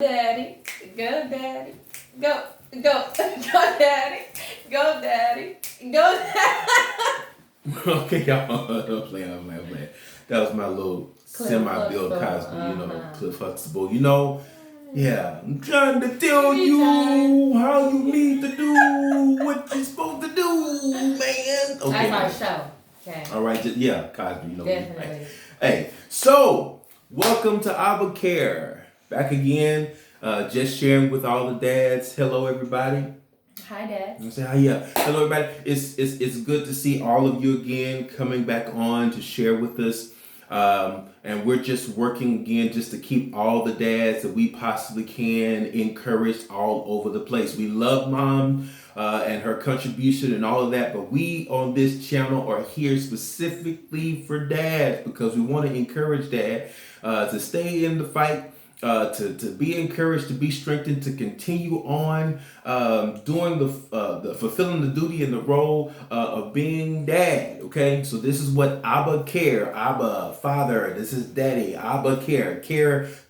Daddy, go daddy, go, go, go daddy, go daddy, go daddy. Okay, y'all. I'm playing. That was my little semi-Bill Cosby, Cliff Huxtable. Yeah, I'm trying to tell you how you need to do what you're supposed to do, man. Okay. That's our show. Okay. All right, Cosby, Definitely. Hey, so welcome to A.B.B.A. Back again, just sharing with all the dads. Hello, everybody. Hi, Dad. I say hi, yeah. Hello, everybody. It's good to see all of you again coming back on to share with us. And we're just working again just to keep all the dads that we possibly can encouraged all over the place. We love Mom and her contribution and all of that, but we on this channel are here specifically for dads because we want to encourage dad to stay in the fight. To be encouraged, to be strengthened, to continue on doing the fulfilling the duty and the role of being dad. Okay, so this is what Abba care, Abba Father. This is Daddy. Abba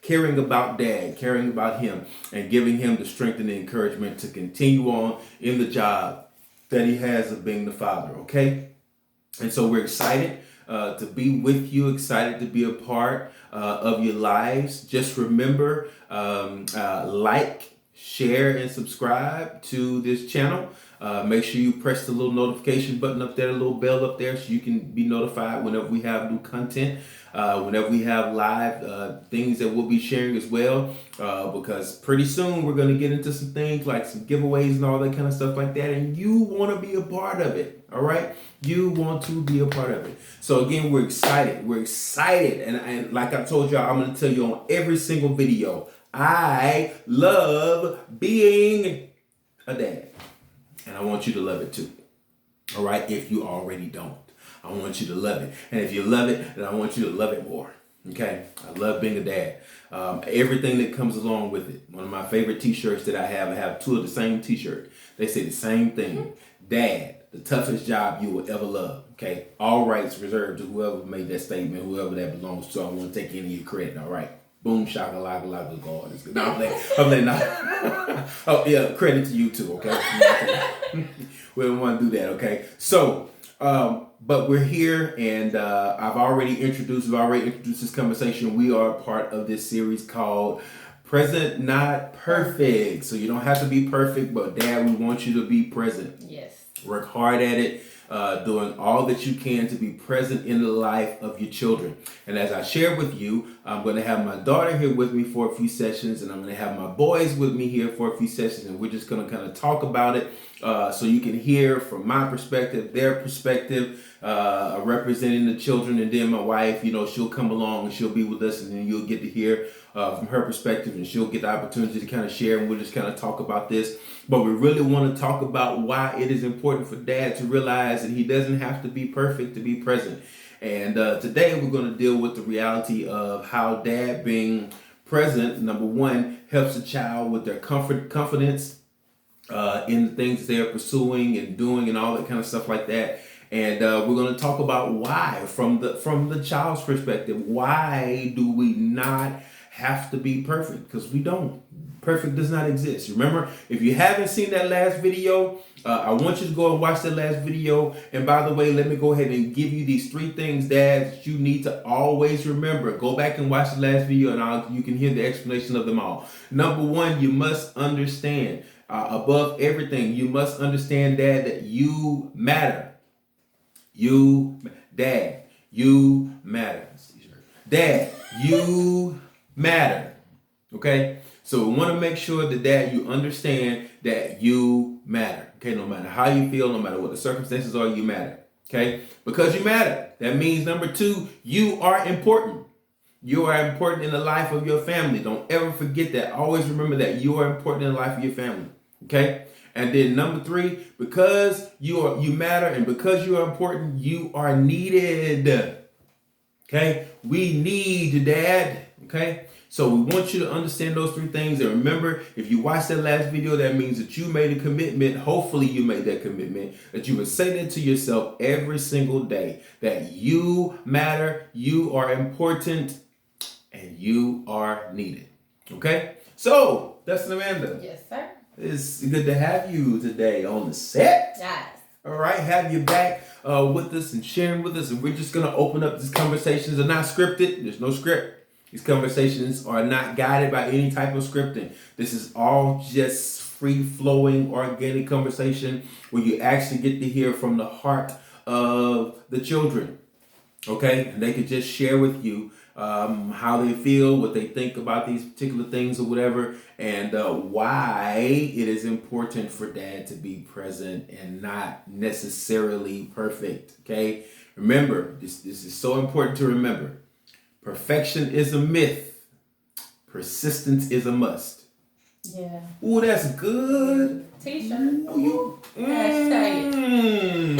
caring about Dad, caring about him, and giving him the strength and the encouragement to continue on in the job that he has of being the father. Okay, and so we're excited to be with you, excited to be a part of your lives. Just remember, like, share, and subscribe to this channel. Make sure you press the little notification button up there, the little bell up there, so you can be notified whenever we have new content, whenever we have live things that we'll be sharing as well. Because pretty soon we're going to get into some things like some giveaways and all that kind of stuff like that, and you want to be a part of it. All right, you want to be a part of it. So again, we're excited. And like I told y'all, I'm going to tell you on every single video, I love being a dad. And I want you to love it too. All right, if you already don't, I want you to love it. And if you love it, then I want you to love it more. Okay, I love being a dad. Everything that comes along with it. One of my favorite t-shirts that I have two of the same t-shirt. They say the same thing. Dad, the toughest job you will ever love. Okay, all rights reserved to whoever made that statement, whoever that belongs to. I won't take any of your credit. All right. Boom, shaka, laka, God. No, I'm playing. No. Oh, yeah, credit to you too, okay? We don't want to do that, okay? So, but we're here, and we've already introduced this conversation. We are part of this series called Present Not Perfect. So you don't have to be perfect, but Dad, we want you to be present. Yes. Work hard at it. Doing all that you can to be present in the life of your children. And as I shared with you, I'm going to have my daughter here with me for a few sessions, and I'm going to have my boys with me here for a few sessions, and we're just going to kind of talk about it so you can hear from my perspective, their perspective, representing the children, and then my wife, she'll come along and she'll be with us, and then you'll get to hear from her perspective, and she'll get the opportunity to kind of share, and we'll just kind of talk about this. But we really want to talk about why it is important for Dad to realize that he doesn't have to be perfect to be present. And today we're going to deal with the reality of how Dad being present, number one, helps a child with their confidence in the things they're pursuing and doing and all that kind of stuff like that. And we're going to talk about why, from the child's perspective, why do we not have to be perfect? Because we don't. Perfect does not exist. Remember, if you haven't seen that last video, I want you to go and watch that last video. And by the way, let me go ahead and give you these 3 things, Dad, that you need to always remember. Go back and watch the last video, and you can hear the explanation of them all. Number 1, you must understand, above everything, you must understand, Dad, that you matter. Dad, you matter. Dad, you matter. Okay? So we want to make sure that, Dad, you understand that you matter. Okay? No matter how you feel, no matter what the circumstances are, you matter. Okay? Because you matter. That means, number 2, you are important. You are important in the life of your family. Don't ever forget that. Always remember that you are important in the life of your family. Okay? And then number 3, because you matter and because you are important, you are needed. Okay? We need you, Dad. Okay? So we want you to understand those 3 things. And remember, if you watched that last video, that means that you made a commitment. Hopefully you made that commitment, that you would say that to yourself every single day, that you matter, you are important, and you are needed. Okay? So, Dustin Amanda, Yes, sir. it's good to have you today on the set. Yes. All right, have you back with us and sharing with us, and we're just gonna open up these conversations. They're not scripted. There's no script. These conversations are not guided by any type of scripting. This is all just free flowing, organic conversation where you actually get to hear from the heart of the children. Okay, and they could just share with you how they feel, what they think about these particular things or whatever, and why it is important for dad to be present and not necessarily perfect. Okay, remember, this is so important to remember. Perfection is a myth. Persistence is a must. Yeah. Ooh, that's good. T-shirt. Ooh, Hashtag.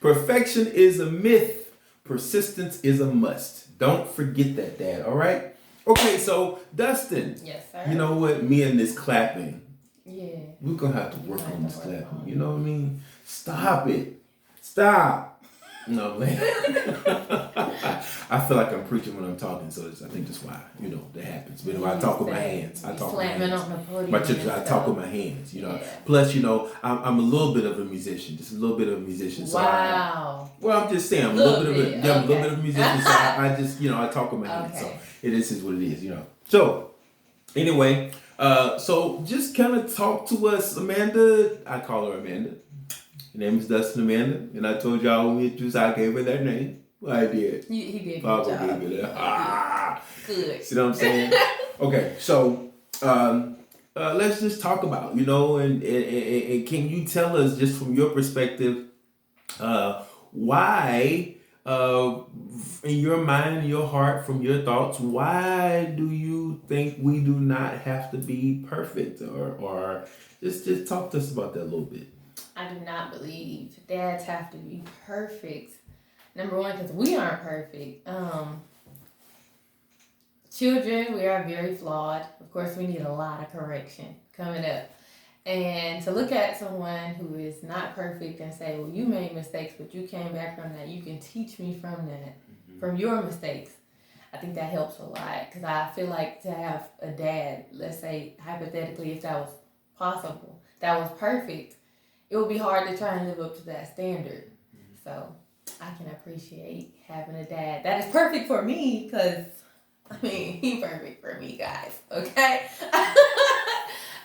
Perfection is a myth. Persistence is a must. Don't forget that, Dad. All right? Okay, so Dustin. Yes, sir. You know what? Me and this clapping. Yeah. We're going to have to work on this clapping. You know what I mean? Stop it. Stop. No, man. I feel like I'm preaching when I'm talking, so I think that's why, that happens. But I talk with my hands. I talk with my hands. On the podium My church, I talk with my hands, Yeah. Plus, I'm a little bit of a musician, just a little bit of a musician. So wow. I'm just saying, I'm a little bit of a musician, so I just, I talk with my hands. So it is what it is, So, anyway, so just kind of talk to us, Amanda. I call her Amanda. Her name is Dustin Amanda, and I told y'all when we introduced, I gave her that name. Well, I did. He did. Papa gave her that. Good. See what I'm saying? Okay, so let's just talk about, and can you tell us just from your perspective, why, in your mind, your heart, from your thoughts, why do you think we do not have to be perfect, or just talk to us about that a little bit? I do not believe dads have to be perfect. Number one, because we aren't perfect. Children, we are very flawed. Of course, we need a lot of correction coming up. And to look at someone who is not perfect and say, well, you made mistakes, but you came back from that. You can teach me from that, from your mistakes. I think that helps a lot, because I feel like to have a dad, let's say, hypothetically, if that was possible, that was perfect, it would be hard to try and live up to that standard. So I can appreciate having a dad that is perfect for me, because, he's perfect for me, guys, okay?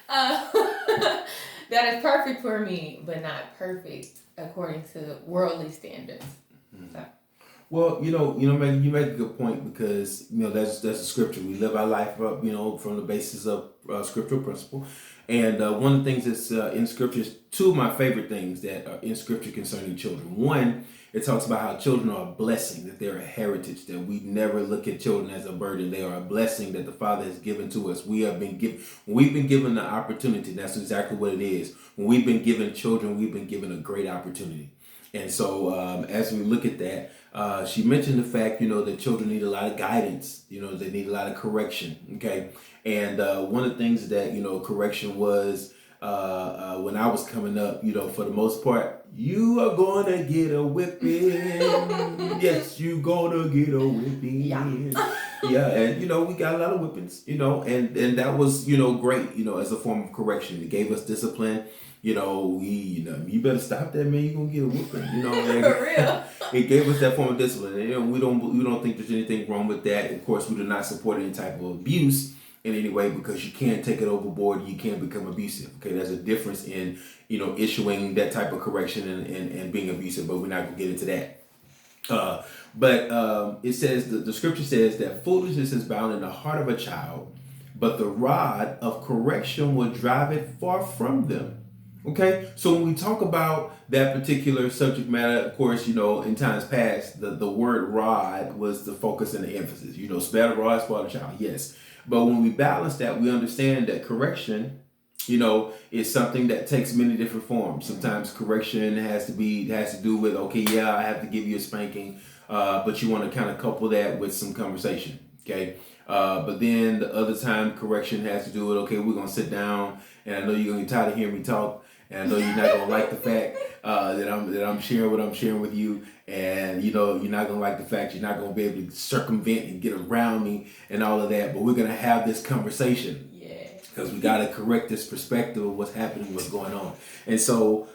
That is perfect for me, but not perfect according to worldly standards. So. Well, Megan, you make a good point, because that's a scripture. We live our life up, from the basis of scriptural principle. And one of the things that's in scripture is two of my favorite things that are in scripture concerning children. One, it talks about how children are a blessing, that they're a heritage, that we never look at children as a burden. They are a blessing that the Father has given to us. We've been given the opportunity. That's exactly what it is. When we've been given children, we've been given a great opportunity. And so as we look at that, she mentioned the fact, that children need a lot of guidance. They need a lot of correction. Okay. And one of the things that, correction was when I was coming up, for the most part, you are going to get a whipping. Yes, you going to get a whipping. Yeah. And, we got a lot of whippings, and that was, great, as a form of correction. It gave us discipline. You better stop that, man. You're gonna get a whooping. For real. It gave us that form of discipline. And we don't think there's anything wrong with that. Of course, we do not support any type of abuse in any way, because you can't take it overboard. You can't become abusive. Okay, there's a difference in issuing that type of correction and being abusive. But we're not gonna get into that. But it says the scripture says that foolishness is bound in the heart of a child, but the rod of correction will drive it far from them. Okay, so when we talk about that particular subject matter, of course, in times past, the word rod was the focus and the emphasis. Spare the rod, spoil the child, yes. But when we balance that, we understand that correction, is something that takes many different forms. Sometimes correction has to do with, okay, yeah, I have to give you a spanking, but you want to kind of couple that with some conversation, okay? But then the other time, correction has to do with, okay, we're going to sit down, and I know you're going to get tired of hearing me talk, and I know you're not going to like the fact that I'm sharing what I'm sharing with you, and you're not going to like the fact you're not going to be able to circumvent and get around me and all of that, but we're going to have this conversation. Yeah. because we got to correct this perspective of what's happening, what's going on. And so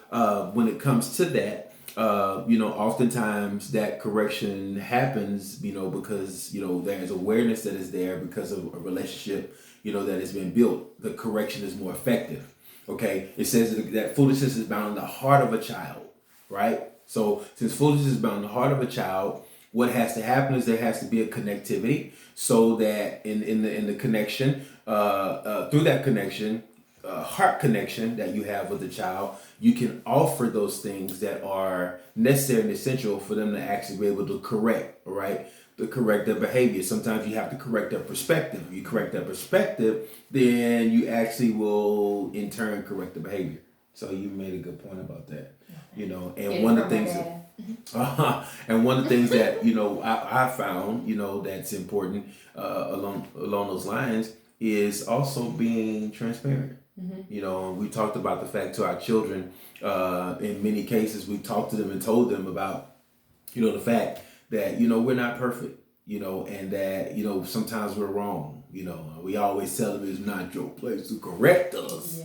when it comes to that, oftentimes that correction happens, because, there's awareness that is there because of a relationship, that has been built. The correction is more effective. Okay. It says that foolishness is bound in the heart of a child, right? So since foolishness is bound in the heart of a child, what has to happen is there has to be a connectivity, so that in the connection, through that connection, heart connection that you have with the child, you can offer those things that are necessary and essential for them to actually be able to correct, right? To correct their behavior. Sometimes you have to correct their perspective. If you correct their perspective, then you actually will in turn correct the behavior. So you made a good point about that. And one of the things that I found that's important along those lines is also being transparent. We talked about the fact to our children, in many cases we talked to them and told them about the fact that we're not perfect, and that sometimes we're wrong. We always tell them it's not your place to correct us.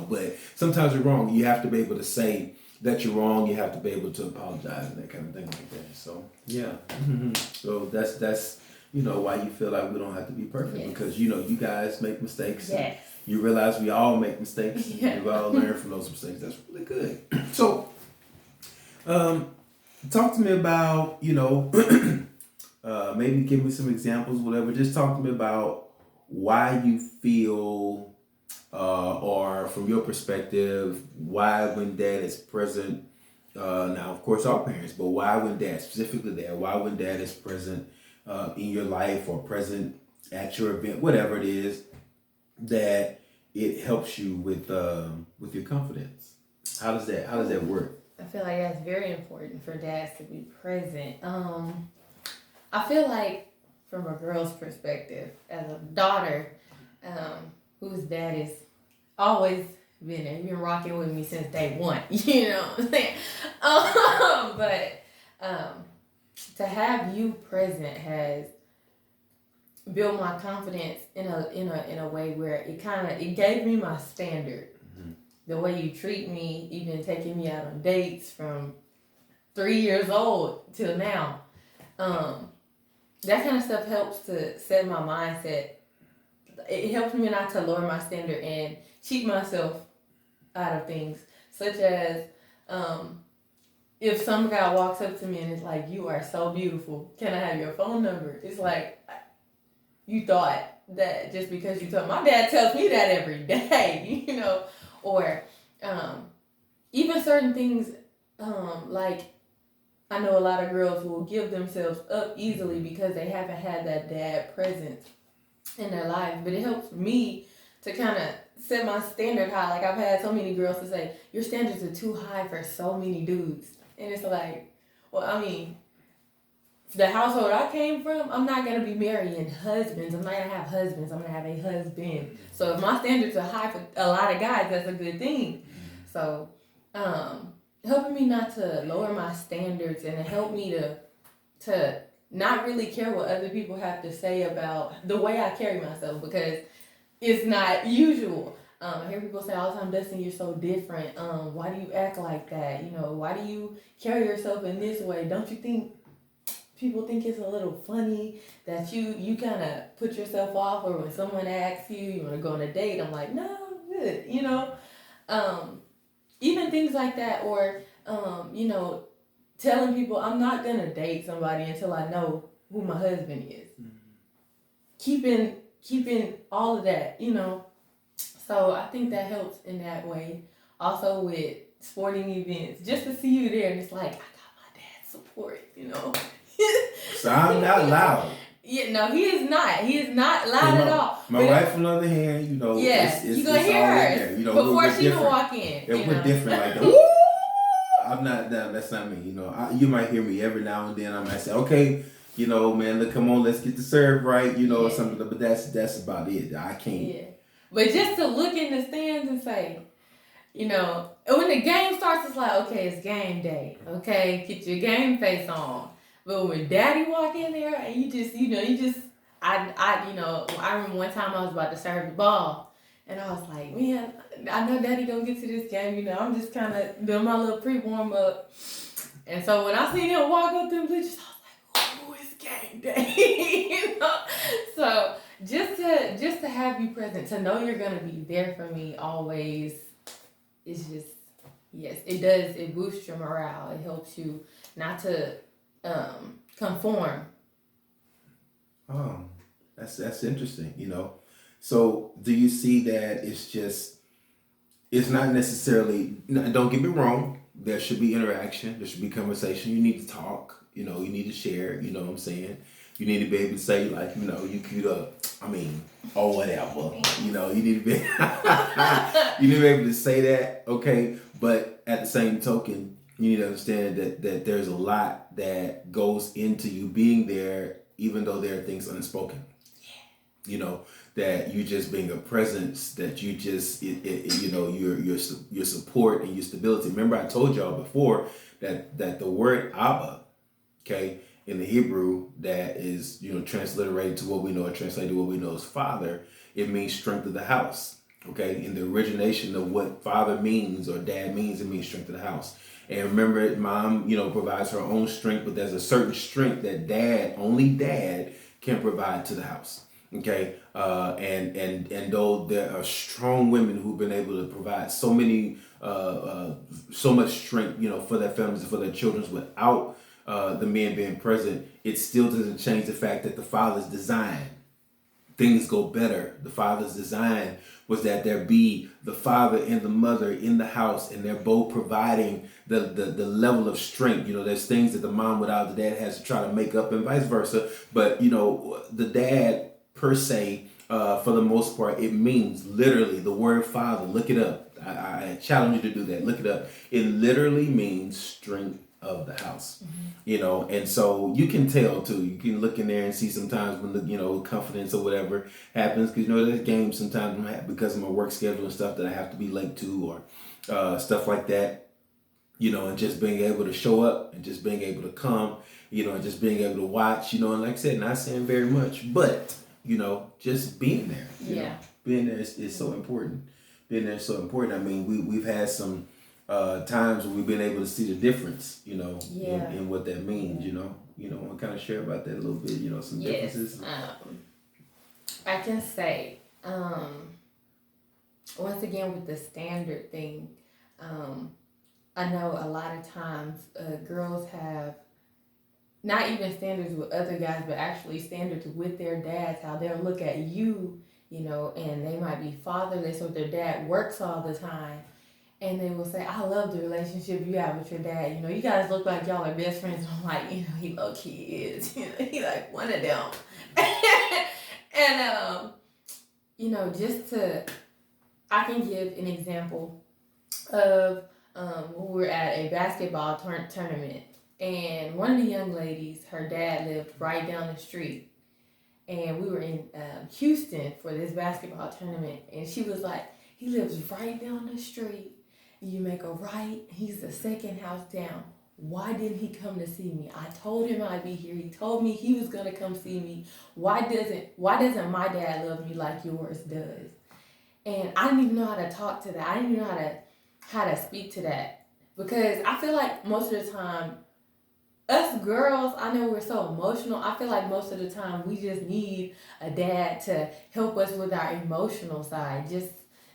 But sometimes we're wrong. You have to be able to say that you're wrong. You have to be able to apologize and that kind of thing like that. So so that's why you feel like we don't have to be perfect, because you guys make mistakes. Yes. You realize we all make mistakes. Yeah. We all learn from those mistakes. That's really good. So talk to me about maybe give me some examples, whatever. Just talk to me about why you feel, or from your perspective, why when dad is present, now of course all parents, but why when dad, specifically there, why when dad is present in your life or present at your event, whatever it is, that it helps you with your confidence. How does that work? I feel like that's very important for dads to be present. I feel like from a girl's perspective, as a daughter, whose dad is always been there, been rocking with me since day one. You know what I'm saying? But to have you present has built my confidence in a way where it gave me my standard. Mm-hmm. The way you treat me, even taking me out on dates from 3 years old till now. That kind of stuff helps to set my mindset. It helps me not to lower my standard and cheat myself out of things, such as if some guy walks up to me and is like, "You are so beautiful. Can I have your phone number?" It's like, you thought that just because you told my dad tells me that every day, or even certain things, like I know a lot of girls who will give themselves up easily because they haven't had that dad presence in their life. But it helps me to kind of set my standard high. Like I've had so many girls to say, your standards are too high for so many dudes. And it's like, well, I mean, the household I came from, I'm not going to be marrying husbands. I'm not going to have husbands. I'm going to have a husband. So if my standards are high for a lot of guys, that's a good thing. So, helping me not to lower my standards, and it helped me to not really care what other people have to say about the way I carry myself, because it's not usual. I hear people say all the time, "Dustin, you're so different. Why do you act like that? Why do you carry yourself in this way? Don't you think people think it's a little funny that you kind of put yourself off, or when someone asks you want to go on a date?" I'm like, "No, I'm good." Even things like that, or telling people I'm not gonna date somebody until I know who my husband is. Mm-hmm. Keeping all of that, So I think that helps in that way. Also with sporting events, just to see you there, and it's like, I got my dad's support, So I'm not loud. Yeah, no, he is not. He is not loud at all. My wife, on the other hand, yeah, you're gonna hear her before she can walk in. Yeah, we're different like that. I'm not that. That's not me. You might hear me every now and then. I might say, "Okay, man, look, come on, let's get the serve right," or something. But that's about it. I can't. Yeah, but just to look in the stands and say, and when the game starts, it's like, okay, it's game day. Okay, get your game face on. But when daddy walk in there and I remember one time I was about to serve the ball, And I was like, man, I know Daddy gonna get to this game. I'm just kind of doing my little pre-warm up. And so when I seen him walk up them bleachers, I was like, oh, it's game day. So just to have you present, to know you're gonna be there for me always, is just, yes, it does. It boosts your morale. It helps you not to conform. Oh, that's interesting. So do you see that it's not necessarily, don't get me wrong, there should be interaction, there should be conversation, you need to talk, you need to share, you know what I'm saying? You need to be able to say, like, you cute up, or whatever, you need to be you need to be able to say that, okay? But at the same token, you need to understand that there's a lot that goes into you being there, even though there are things unspoken. That you just being a presence, that you just your support and your stability. Remember, I told y'all before that the word A.B.B.A, okay, in the Hebrew, that is transliterated to what we know, or translated to what we know as father. It means strength of the house. Okay, in the origination of what father means or dad means, it means strength of the house. And remember, mom, provides her own strength, but there's a certain strength that only dad can provide to the house. Okay, and though there are strong women who've been able to provide so much strength, for their families and for their children without the men being present, it still doesn't change the fact that the father's design, things go better. The father's design was that there be the father and the mother in the house, and they're both providing the level of strength. There's things that the mom without the dad has to try to make up, and vice versa. But the dad per se, for the most part, it means literally the word father. Look it up. I challenge you to do that. Look it up. It literally means strength of the house. And so you can tell too. You can look in there and see sometimes when the confidence or whatever happens, because there's games sometimes because of my work schedule and stuff that I have to be late to, or stuff like that. And just being able to show up and just being able to come, and just being able to watch, and like I said, not saying very much, but just being there. Being there is so important. Being there is so important. We've had some times where we've been able to see the difference, in what that means, and kind of share about that a little bit, some differences. I can say, once again, with the standard thing, I know a lot of times girls have not even standards with other guys, but actually standards with their dads, how they'll look at you, and they might be fatherless, or their dad works all the time. And they will say, I love the relationship you have with your dad. You guys look like y'all are best friends. I'm like, he low-key is. He like one of them. And, I can give an example of when we were at a basketball tournament. And one of the young ladies, her dad lived right down the street. And we were in Houston for this basketball tournament. And she was like, he lives right down the street. You make a right, he's the second house down. Why didn't he come to see me? I told him I'd be here. He told me he was gonna come see me. Why doesn't my dad love me like yours does? And I didn't even know how to talk to that. I didn't even know how to speak to that. Because I feel like most of the time, us girls, I know we're so emotional. I feel like most of the time we just need a dad to help us with our emotional side. Just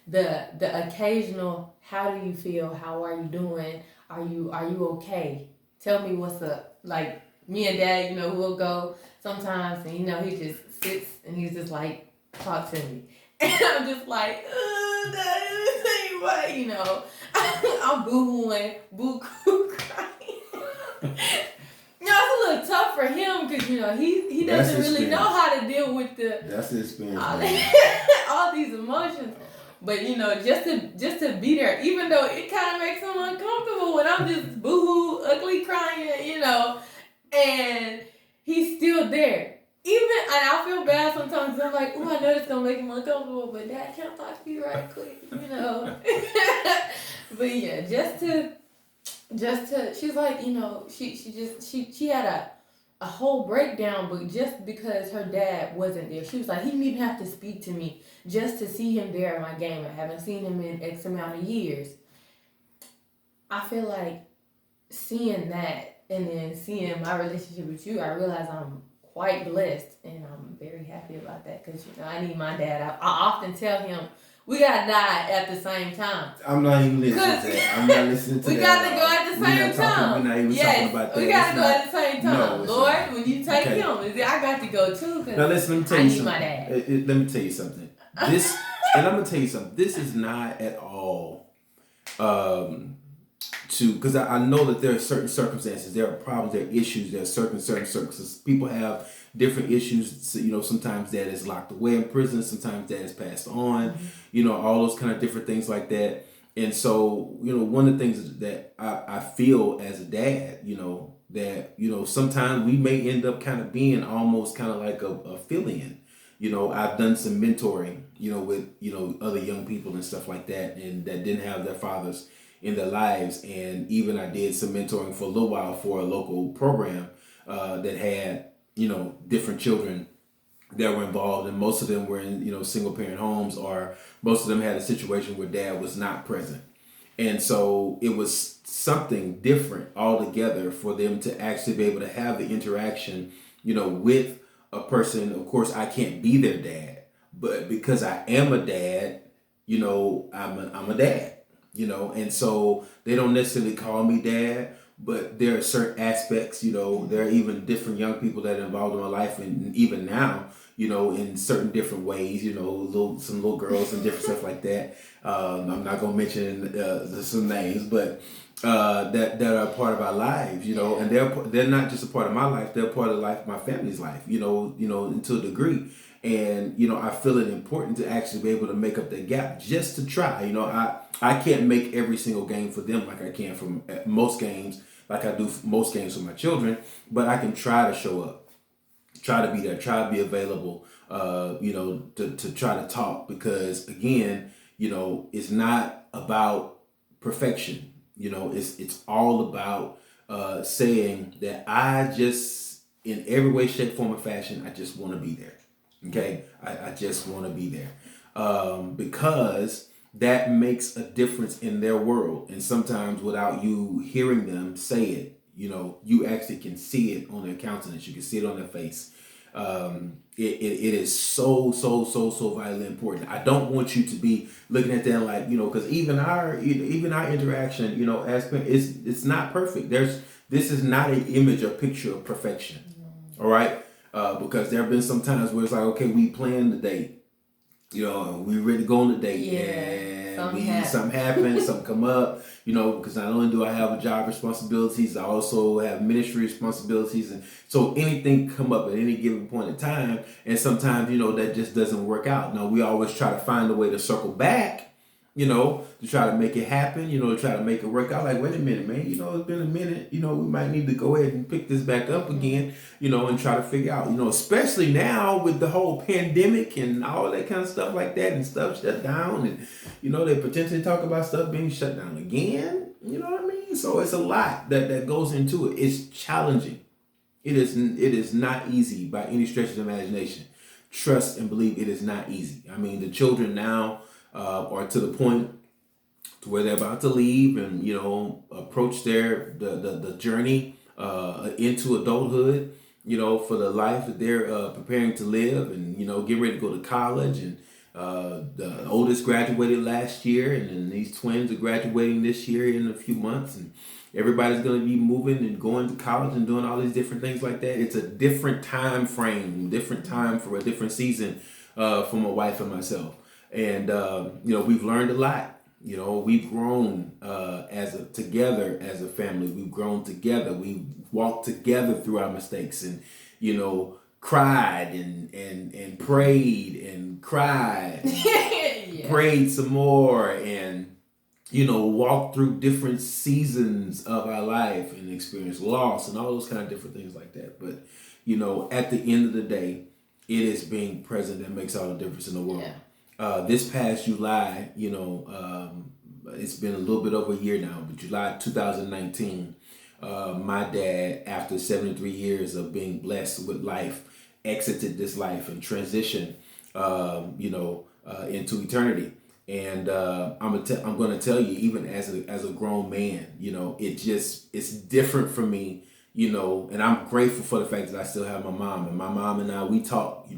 the occasional, how do you feel? How are you doing? Are you okay? Tell me what's up. Like me and Dad, we'll go sometimes, and he just sits and he's just like, talk to me, and I'm just like, Dad, this ain't right, I'm boo-hooing, boo-coo crying. It's a little tough for him because he doesn't really know how to deal with that's the experience. All these emotions. But just to be there, even though it kind of makes him uncomfortable when I'm just boo-hoo, ugly crying, and he's still there. And I feel bad sometimes. I'm like, oh, I know it's gonna make him uncomfortable, but Dad, can't talk to you right quick, But yeah, just to, she's like, she had a whole breakdown, but just because her dad wasn't there, she was like, he didn't even have to speak to me just to see him there at my game. I haven't seen him in X amount of years. I feel like seeing that and then seeing my relationship with you, I realize I'm quite blessed and I'm very happy about that because I need my dad. I often tell him we gotta die at the same time. I'm not even listening to that. I'm not listening to we that. We gotta go at the same time. We're not even talking about that. We gotta go at the same time. No, Lord, when you take him, I got to go too. Now listen, let me tell you something. My dad. Let me tell you something. This, and I'm gonna tell you something. This is not at all because I know that there are certain circumstances, there are problems, there are issues, there are certain circumstances. People have different issues. So, sometimes dad is locked away in prison, sometimes dad is passed on, all those kind of different things like that. And so, one of the things that I feel as a dad, that, sometimes we may end up kind of being almost kind of like a fill-in. I've done some mentoring, with, other young people and stuff like that, and that didn't have their fathers in their lives. And even I did some mentoring for a little while for a local program that had, different children that were involved, and most of them were in, single parent homes, or most of them had a situation where dad was not present. And so it was something different altogether for them to actually be able to have the interaction, with a person. Of course, I can't be their dad, but because I am a dad, I'm a dad. And so they don't necessarily call me dad, but there are certain aspects, there are even different young people that are involved in my life, and even now, in certain different ways, some little girls and different stuff like that. I'm not going to mention some names, but that are a part of our lives, and they're not just a part of my life, they're a part of the life of my family's life, to a degree. And, I feel it important to actually be able to make up that gap just to try. I can't make every single game for them like I can from most games, like I do most games for my children, but I can try to show up, try to be there, try to be available, to try to talk, because again, it's not about perfection. It's all about saying that I just, in every way, shape, form, or fashion, I just want to be there. Okay, I just want to be there because that makes a difference in their world. And sometimes without you hearing them say it, you actually can see it on their countenance. You can see it on their face. It is so vitally important. I don't want you to be looking at them like, because even our interaction, aspect, it's not perfect. This is not an image or picture of perfection. All right. Because there have been some times where it's like, okay, we plan the date, and we ready to go on the date, and something happens, something come up, because not only do I have job responsibilities, I also have ministry responsibilities, and so anything come up at any given point in time, and sometimes, that just doesn't work out. Now, we always try to find a way to circle back, to try to make it happen, to try to make it work out. Like, wait a minute, man, it's been a minute, we might need to go ahead and pick this back up again, and try to figure out, especially now with the whole pandemic and all that kind of stuff like that, and stuff shut down, and, they potentially talk about stuff being shut down again, what I mean? So it's a lot that goes into it. It's challenging. It is not easy by any stretch of the imagination. Trust and believe it is not easy. I mean, the children now are to the point to where they're about to leave and approach the journey into adulthood, for the life that they're preparing to live, and getting ready to go to college. And the oldest graduated last year, and then these twins are graduating this year in a few months, and everybody's going to be moving and going to college and doing all these different things like that. It's a different time frame, different time for a different season for my wife and myself. And, we've learned a lot. We've grown together as a family. We've grown together. We walked together through our mistakes, and, cried and prayed and cried, and prayed some more, and, walked through different seasons of our life and experienced loss and all those kind of different things like that. But, at the end of the day, it is being present that makes all the difference in the world. Yeah. This past July, it's been a little bit over a year now, but July 2019, my dad, after 73 years of being blessed with life, exited this life and transitioned, into eternity. And I'm going to tell you, even as a grown man, it's different for me, and I'm grateful for the fact that I still have my mom. And my mom and I, we talk,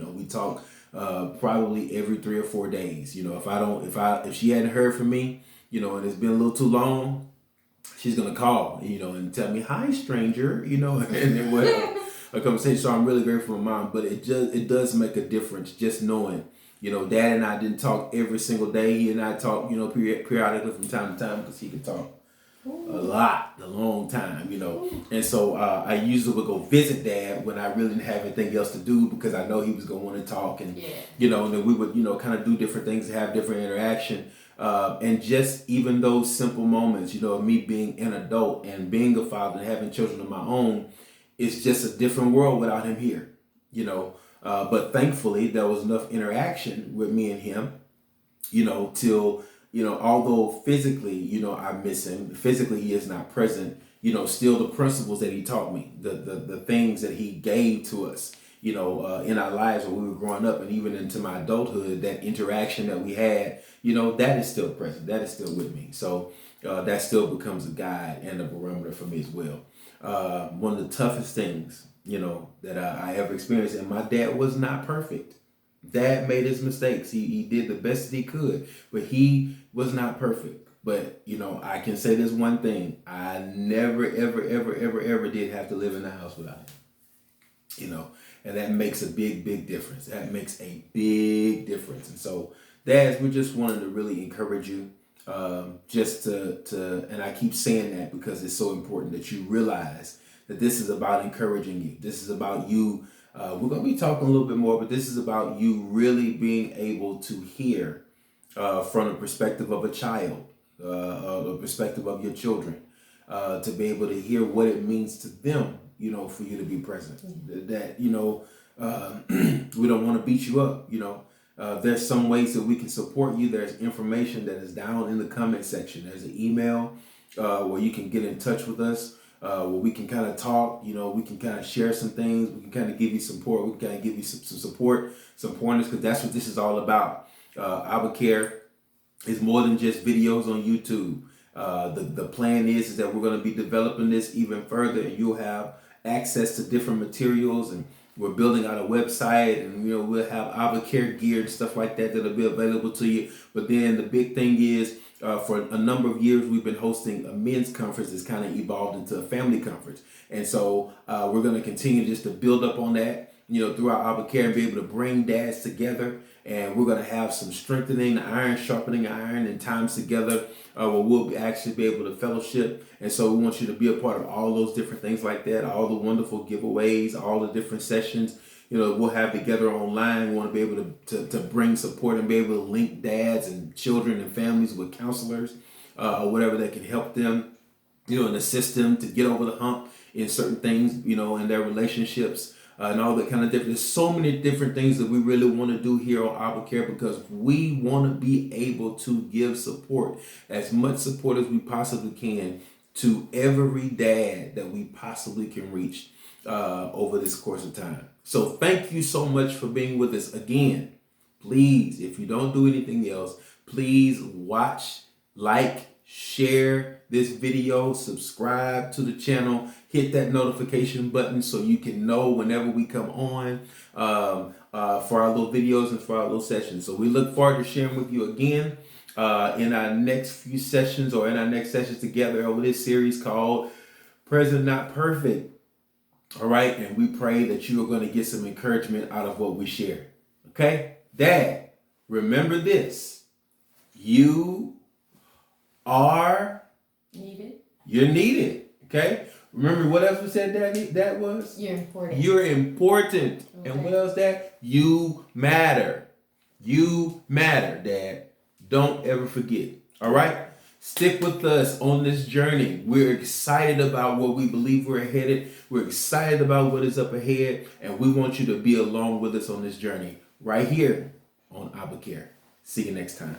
probably every 3 or 4 days. If she hadn't heard from me, and it's been a little too long, she's gonna call, and tell me, "Hi, stranger," and then whatever a conversation. So I'm really grateful for my mom, but it does make a difference just knowing, Dad and I didn't talk every single day. He and I talk, periodically from time to time because he could talk a long time, And so I usually would go visit Dad when I really didn't have anything else to do because I know he was gonna want to talk, and and then we would kind of do different things, have different interaction. And just even those simple moments, me being an adult and being a father and having children of my own, it's just a different world without him here, But thankfully, there was enough interaction with me and him, till, although physically, I miss him, physically he is not present, still the principles that he taught me, the things that he gave to us, in our lives when we were growing up and even into my adulthood, that interaction that we had, that is still present. That is still with me. So that still becomes a guide and a barometer for me as well. One of the toughest things, that I ever experienced, and my dad was not perfect. Dad made his mistakes. He did the best that he could, but he was not perfect. But, I can say this one thing. I never, ever, ever, ever, ever did have to live in the house without him. And that makes a big, big difference. That makes a big difference. And so, dads, we just wanted to really encourage you, just to, and I keep saying that because it's so important that you realize that this is about encouraging you. This is about you. We're going to be talking a little bit more, but this is about you really being able to hear from the perspective of a child, the perspective of your children, to be able to hear what it means to them, for you to be present. That, we don't want to beat you up, There's some ways that we can support you. There's information that is down in the comment section. There's an email where you can get in touch with us, where we can kind of talk, we can kind of share some things. We can kind of give you support. We can kind of give you some support, some pointers, because that's what this is all about. A.B.B.A is more than just videos on YouTube. The plan is that we're going to be developing this even further, and you'll have access to different materials, and we're building out a website, and we'll have A.B.B.A gear and stuff like that that'll be available to you. But then the big thing is, for a number of years we've been hosting a men's conference that's kind of evolved into a family conference, and so we're going to continue just to build up on that, throughout A.B.B.A and be able to bring dads together. And we're going to have some strengthening iron, sharpening iron, and times together where we'll actually be able to fellowship. And so we want you to be a part of all those different things like that, all the wonderful giveaways, all the different sessions, we'll have together online. We want to be able to bring support and be able to link dads and children and families with counselors or whatever that can help them, and assist them to get over the hump in certain things, in their relationships. And all that kind of different. There's so many different things that we really want to do here on A.B.B.A because we want to be able to give support, as much support as we possibly can, to every dad that we possibly can reach over this course of time. So thank you so much for being with us. Again, please, if you don't do anything else, please watch, like, share this video, subscribe to the channel, hit that notification button so you can know whenever we come on for our little videos and for our little sessions. So we look forward to sharing with you again in our next few sessions, or in our next sessions together over this series called Present Not Perfect. All right, and we pray that you are going to get some encouragement out of what we share. Okay, Dad, remember this: you are needed. You're needed. Okay. Remember what else we said that was? You're important. You're important. Okay. And what else, Dad? You matter. You matter, Dad. Don't ever forget. All right. Stick with us on this journey. We're excited about what we believe we're headed. We're excited about what is up ahead, and we want you to be along with us on this journey right here on A.B.B.A. See you next time.